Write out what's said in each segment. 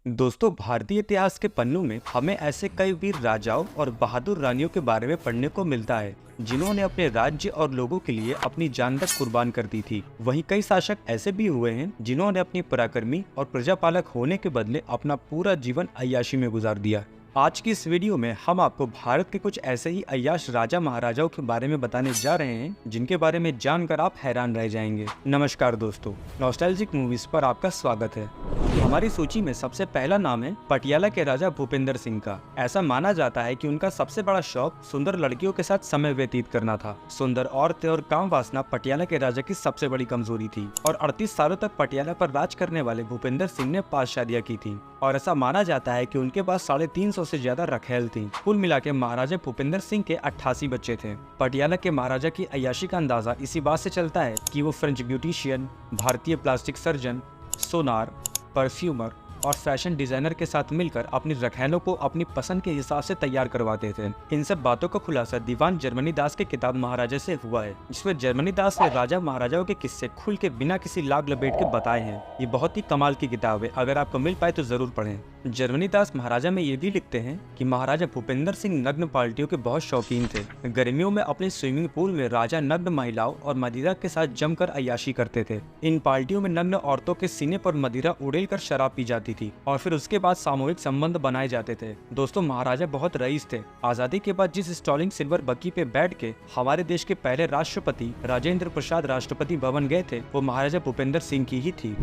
दोस्तों, भारतीय इतिहास के पन्नों में हमें ऐसे कई वीर राजाओं और बहादुर रानियों के बारे में पढ़ने को मिलता है जिन्होंने अपने राज्य और लोगों के लिए अपनी जान तक कुर्बान कर दी थी। वहीं कई शासक ऐसे भी हुए हैं जिन्होंने अपनी पराक्रमी और प्रजापालक होने के बदले अपना पूरा जीवन अय्याशी में गुजार दिया। आज की इस वीडियो में हम आपको भारत के कुछ ऐसे ही अय्याश राजा महाराजाओं के बारे में बताने जा रहे हैं जिनके बारे में जानकर आप हैरान रह जाएंगे। नमस्कार दोस्तों, नॉस्टैल्जिक मूवीज पर आपका स्वागत है। हमारी सूची में सबसे पहला नाम है पटियाला के राजा भूपेंद्र सिंह का। ऐसा माना जाता है कि उनका सबसे बड़ा शौक सुंदर लड़कियों के साथ समय व्यतीत करना था। सुंदर औरतें और काम वासना पटियाला के राजा की सबसे बड़ी कमजोरी थी और 38 सालों तक पटियाला पर राज करने वाले भूपेंद्र सिंह ने 5 शादियां की थी और ऐसा माना जाता है कि उनके पास 350 से ज्यादा रखेल थी। कुल मिला के महाराजा भूपेंद्र सिंह के 88 बच्चे थे। पटियाला के महाराजा की अय्याशी का अंदाजा इसी बात से चलता है कि वो फ्रेंच ब्यूटिशियन, भारतीय प्लास्टिक सर्जन, सोनार, परफ्यूमर और फैशन डिजाइनर के साथ मिलकर अपनी रखैलों को अपनी पसंद के हिसाब से तैयार करवाते थे। इन सब बातों का खुलासा दीवान जर्मनी दास की किताब महाराजा से हुआ है, जिसमें जर्मनी दास ने राजा महाराजाओं के किस्से खुल के बिना किसी लाग लपेट के बताए हैं। ये बहुत ही कमाल की किताब है, अगर आपको मिल पाए तो जरूर पढ़ें। जर्मनी दास महाराजा में ये भी लिखते हैं कि महाराजा भूपेंद्र सिंह नग्न पार्टियों के बहुत शौकीन थे। गर्मियों में अपने स्विमिंग पूल में राजा नग्न महिलाओं और मदिरा के साथ जमकर अय्याशी करते थे। इन पार्टियों में नग्न औरतों के सीने पर मदिरा उड़ेलकर शराब पी जाती थी और फिर उसके बाद सामूहिक संबंध बनाए जाते थे। दोस्तों, महाराजा बहुत रईस थे। आजादी के बाद जिस स्टॉलिंग सिल्वर बग्गी पे बैठ के हमारे देश के पहले राष्ट्रपति राजेंद्र प्रसाद राष्ट्रपति भवन गए थे, वो महाराजा भूपेंद्र सिंह की ही थी।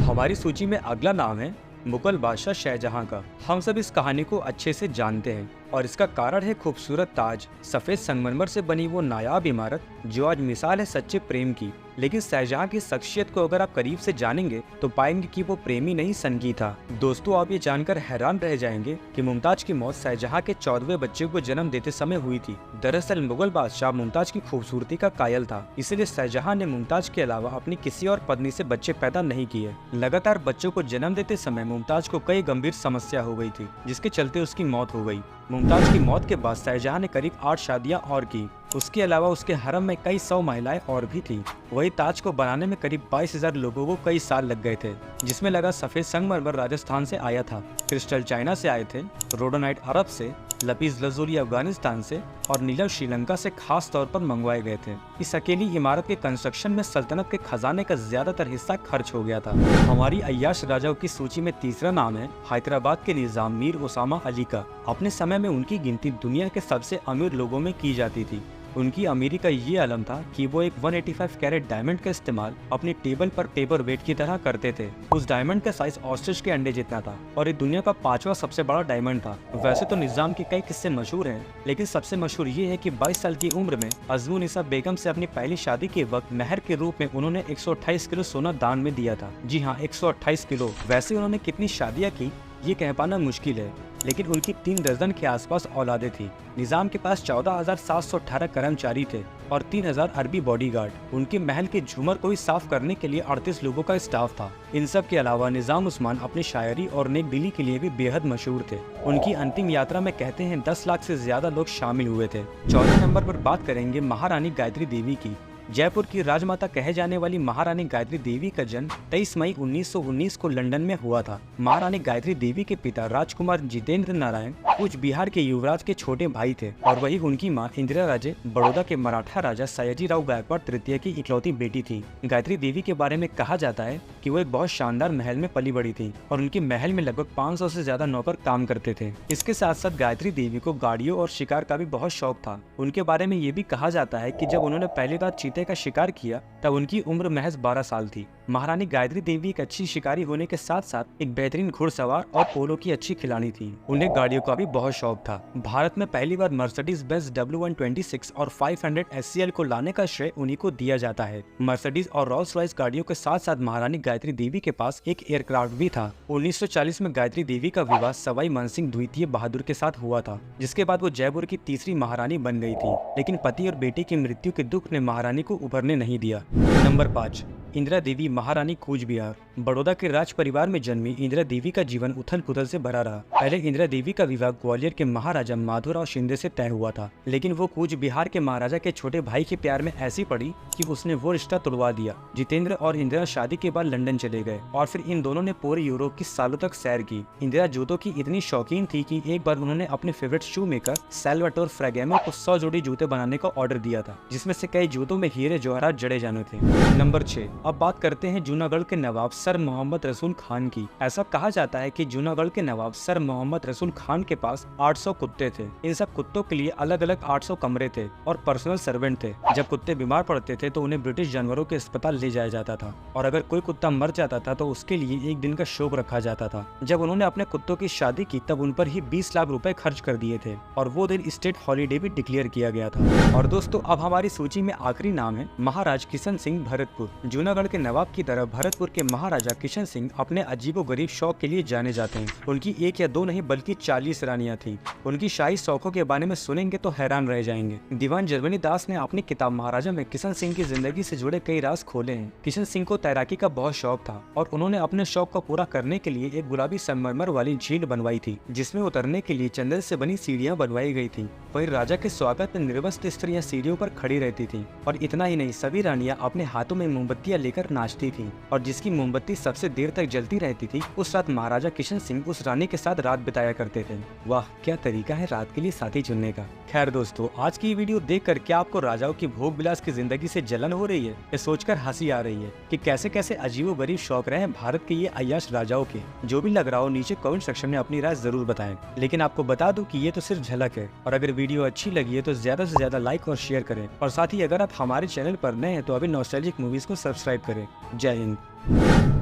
हमारी सूची में अगला नाम है मुगल बादशाह शाहजहां का। हम सब इस कहानी को अच्छे से जानते हैं और इसका कारण है खूबसूरत ताज, सफेद संगमरमर से बनी वो नायाब इमारत जो आज मिसाल है सच्चे प्रेम की। लेकिन शाहजहां की शख्सियत को अगर आप करीब से जानेंगे तो पाएंगे कि वो प्रेमी नहीं संगी था। दोस्तों, आप ये जानकर हैरान रह जाएंगे कि मुमताज की मौत शाहजहां के 14वें बच्चे को जन्म देते समय हुई थी। दरअसल मुगल बादशाह मुमताज की खूबसूरती का कायल था, इसलिए शाहजहां ने मुमताज के अलावा अपनी किसी और पत्नी से बच्चे पैदा नहीं किए। लगातार बच्चों को जन्म देते समय मुमताज को कई गंभीर समस्या हो गई थी, जिसके चलते उसकी मौत हो गई। मुमताज की मौत के बाद शाहजहां ने करीब 8 शादियां और की। उसके अलावा उसके हरम में कई 100 महिलाएं और भी थी। वही ताज को बनाने में करीब 22,000 लोगों को कई साल लग गए थे, जिसमें लगा सफेद संगमरमर राजस्थान से आया था, क्रिस्टल चाइना से आए थे, रोडोनाइट अरब से, लपीज लजूरी अफगानिस्तान से और नीलम श्रीलंका से खास तौर पर मंगवाए गए थे। इस अकेली इमारत के कंस्ट्रक्शन में सल्तनत के खजाने का ज्यादातर हिस्सा खर्च हो गया था। हमारी अय्याश राजाओं की सूची में तीसरा नाम है हैदराबाद के निजाम मीर उसामा अली का। अपने समय में उनकी गिनती दुनिया के सबसे अमीर लोगों में की जाती थी। उनकी अमीरी का ये आलम था कि वो एक 185 कैरेट डायमंड का इस्तेमाल अपनी टेबल पर पेपर वेट की तरह करते थे। उस डायमंड का साइज ऑस्ट्रिच के अंडे जितना था और ये दुनिया का 5वां सबसे बड़ा डायमंड था। वैसे तो निजाम के कई किस्से मशहूर हैं, लेकिन सबसे मशहूर ये है कि 22 साल की उम्र में अज़मुन्निसा बेगम से अपनी पहली शादी के वक्त महर के रूप में उन्होंने 128 किलो सोना दान में दिया था। जी हाँ, 128 किलो। वैसे उन्होंने कितनी शादियाँ की ये कह पाना मुश्किल है, लेकिन उनकी 3 दर्जन के आसपास औलादें थी। निजाम के पास 14,718 कर्मचारी थे और 3,000 अरबी बॉडीगार्ड। उनके महल के झूमर को भी साफ करने के लिए 38 लोगों का स्टाफ था। इन सब के अलावा निजाम उस्मान अपनी शायरी और नेक दिली के लिए भी बेहद मशहूर थे। उनकी अंतिम यात्रा में कहते हैं 10 लाख से ज्यादा लोग शामिल हुए थे। चौथे नंबर पर बात करेंगे महारानी गायत्री देवी की। जयपुर की राजमाता कहे जाने वाली महारानी गायत्री देवी का जन्म 23 मई 1919 को लंदन में हुआ था। महारानी गायत्री देवी के पिता राजकुमार जितेंद्र नारायण कूच बिहार के युवराज के छोटे भाई थे और वही उनकी मां इंदिरा राजे बड़ौदा के मराठा राजा सयाजी राव गायकवाड़ तृतीय की इकलौती बेटी थी। गायत्री देवी के बारे में कहा जाता है कि वो एक बहुत शानदार महल में पली बड़ी थी और उनके महल में लगभग 500 से ज्यादा नौकर काम करते थे। इसके साथ साथ गायत्री देवी को गाड़ियों और शिकार का भी बहुत शौक था। उनके बारे में ये भी कहा जाता है कि जब उन्होंने पहली बार चीते का शिकार किया तब उनकी उम्र महज 12 साल थी। महारानी गायत्री देवी एक अच्छी शिकारी होने के साथ साथ एक बेहतरीन घुड़सवार और पोलो की अच्छी खिलाड़ी थी। उन्हें गाड़ियों का भी बहुत शौक था। भारत में पहली बार मर्सिडीज बेंज W126 और 500 SCL को लाने का श्रेय उन्हीं को दिया जाता है। मर्सिडीज और रोल्स रॉयस गाड़ियों के साथ साथ महारानी गायत्री देवी के पास एक एयरक्राफ्ट भी था। 1940 में गायत्री देवी का विवाह सवाई मानसिंह द्वितीय बहादुर के साथ हुआ था, जिसके बाद वो जयपुर की तीसरी महारानी बन गई थी। लेकिन पति और बेटी की मृत्यु के दुख ने महारानी को उभरने नहीं दिया। नंबर 5, इंदिरा देवी महारानी कूच बिहार। बड़ौदा के राज परिवार में जन्मी इंदिरा देवी का जीवन उथल पुथल से भरा रहा। पहले इंदिरा देवी का विवाह ग्वालियर के महाराजा माधोराव शिंदे से तय हुआ था, लेकिन वो कूच बिहार के महाराजा के छोटे भाई के प्यार में ऐसी पड़ी कि उसने वो रिश्ता तोड़वा दिया। जितेंद्र और इंदिरा शादी के बाद लंदन चले गए और फिर इन दोनों ने पूरे यूरोप की सालों तक सैर की। इंदिरा जूतों की इतनी शौकीन थी कि एक बार उन्होंने अपने फेवरेट शू मेकर सैल्वाटोर फ्रैगेमो को 100 जोड़ी जूते बनाने का ऑर्डर दिया था, जिसमें से कई जूतों में हीरे जवाहरात जड़े जाने थे। नंबर 6। अब बात करते हैं जूनागढ़ के नवाब सर मोहम्मद रसूल खान की। ऐसा कहा जाता है कि जूनागढ़ के नवाब सर मोहम्मद रसूल खान के पास 800 कुत्ते थे। इन सब कुत्तों के लिए अलग अलग 800 कमरे थे और पर्सनल सर्वेंट थे। जब कुत्ते बीमार पड़ते थे तो उन्हें ब्रिटिश जानवरों के अस्पताल ले जाया जाता था, और अगर कोई कुत्ता मर जाता था तो उसके लिए एक दिन का शोक रखा जाता था। जब उन्होंने अपने कुत्तों की शादी की तब उन पर ही 20 लाख रुपए खर्च कर दिए थे और वो दिन स्टेट हॉलीडे भी डिक्लेयर किया गया था। और दोस्तों, अब हमारी सूची में आखिरी नाम है महाराज किशन सिंह भरतपुर। जूनागढ़ के नवाब की तरह भरतपुर के महाराजा किशन सिंह अपने अजीबोगरीब शौक के लिए जाने जाते हैं। उनकी एक या दो नहीं बल्कि 40 रानियां थीं। उनकी शाही शौकों के बारे में सुनेंगे तो हैरान रह जाएंगे। दीवान जर्मनी दास ने अपनी किताब महाराजा में किशन सिंह की जिंदगी से जुड़े कई राज खोले हैं। किशन सिंह को तैराकी का बहुत शौक था और उन्होंने अपने शौक को पूरा करने के लिए एक गुलाबी संगमरमर वाली झील बनवाई थी, जिसमें उतरने के लिए चंदन से बनी सीढ़ियां बनवाई गई थी। वहीं राजा के स्वागत में निर्वस्त्र स्त्रियां सीढ़ियों पर खड़ी रहती थीं। और इतना ही नहीं, सभी रानियां अपने हाथों में मोमबत्तियां लेकर नाचती थीं, और जिसकी मोमबत्ती सबसे देर तक जलती रहती थी उस रात महाराजा किशन सिंह उस रानी के साथ रात बिताया करते थे। वाह, क्या तरीका है रात के लिए साथी चुनने का। खैर दोस्तों, आज की वीडियो देखकर क्या आपको राजाओं की भोग विलास की जिंदगी से जलन हो रही है या सोचकर हंसी आ रही है कि कैसे कैसे अजीबोगरीब शौक रहे हैं भारत के ये अय्याश राजाओं के? जो भी लग रहा हो नीचे कमेंट सेक्शन में अपनी राय जरूर बताएं। लेकिन आपको बता दूं कि ये तो सिर्फ झलक है, और अगर वीडियो अच्छी लगी है तो ज्यादा से ज्यादा लाइक और शेयर करें, और साथ ही अगर आप हमारे चैनल पर नए हैं तो अभी नॉस्टैल्जिक मूवीज को सब्सक्राइब करें। जय हिंद।